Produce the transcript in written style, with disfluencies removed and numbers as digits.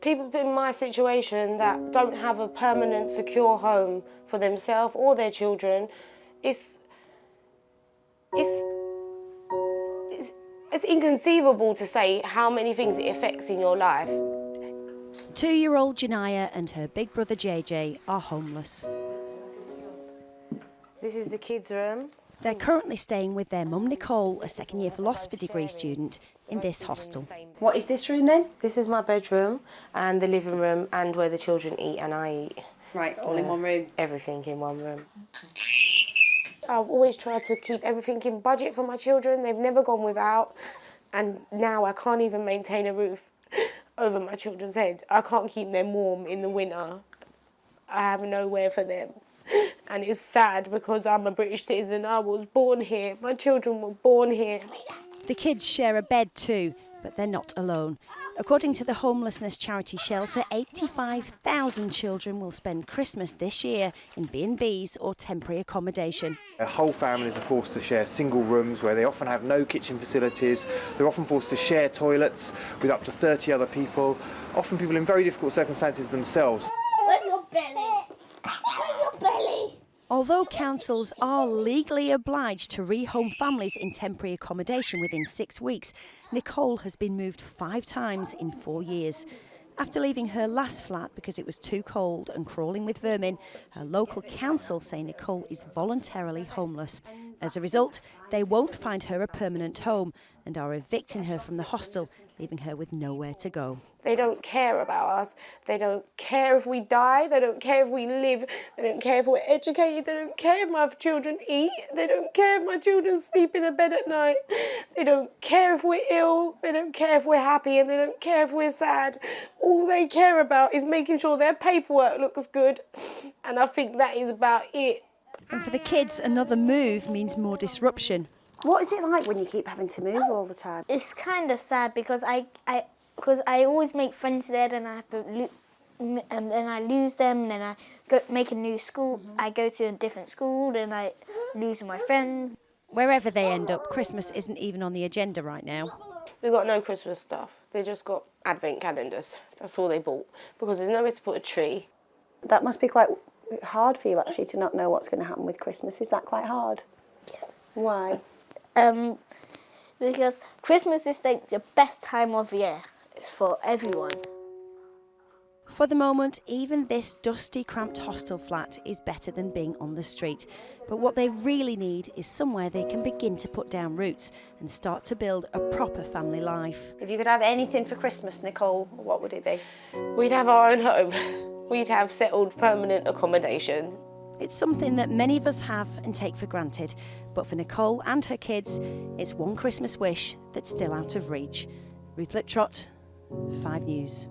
People in my situation that don't have a permanent, secure home for themselves or their children, it's inconceivable to say how many things it affects in your life. 2-year-old Janaya and her big brother JJ are homeless. This is the kids' room. They're currently staying with their mum Nicole, a second-year philosophy degree student, in this hostel. What is this room then? This is my bedroom and the living room and where the children eat and I eat. Right, all in one room? Everything in one room. I've always tried to keep everything in budget for my children. They've never gone without. And now I can't even maintain a roof over my children's head. I can't keep them warm in the winter. I have nowhere for them. And it's sad because I'm a British citizen. I was born here. My children were born here. The kids share a bed too, but they're not alone. According to the homelessness charity shelter, 85,000 children will spend Christmas this year in B&Bs or temporary accommodation. Whole families are forced to share single rooms where they often have no kitchen facilities. They're often forced to share toilets with up to 30 other people, often people in very difficult circumstances themselves. Where's your belly? Where's your belly? Although councils are legally obliged to rehome families in temporary accommodation within 6 weeks, Nicole has been moved 5 times in 4 years. After leaving her last flat because it was too cold and crawling with vermin, her local council say Nicole is voluntarily homeless. As a result, they won't find her a permanent home and are evicting her from the hostel, leaving her with nowhere to go. They don't care about us. They don't care if we die. They don't care if we live. They don't care if we're educated. They don't care if my children eat. They don't care if my children sleep in a bed at night. They don't care if we're ill. They don't care if we're happy, and they don't care if we're sad. All they care about is making sure their paperwork looks good. And I think that is about it. And for the kids, another move means more disruption. What is it like when you keep having to move all the time? It's kind of sad because I always make friends there, then I have to then I lose them, then I make a new school. I go to a different school, then I lose my friends. Wherever they end up, Christmas isn't even on the agenda right now. We've got no Christmas stuff. They just got advent calendars. That's all they bought because there's nowhere to put a tree. That must be quite hard for you actually to not know what's going to happen with Christmas. Is that quite hard? Yes. Why? Because Christmas is like the best time of year. It's for everyone. For the moment, even this dusty, cramped hostel flat is better than being on the street. But what they really need is somewhere they can begin to put down roots and start to build a proper family life. If you could have anything for Christmas, Nicole, what would it be? We'd have our own home. We'd have settled permanent accommodation. It's something that many of us have and take for granted. But for Nicole and her kids, it's one Christmas wish that's still out of reach. Ruth Liptrot, 5 News.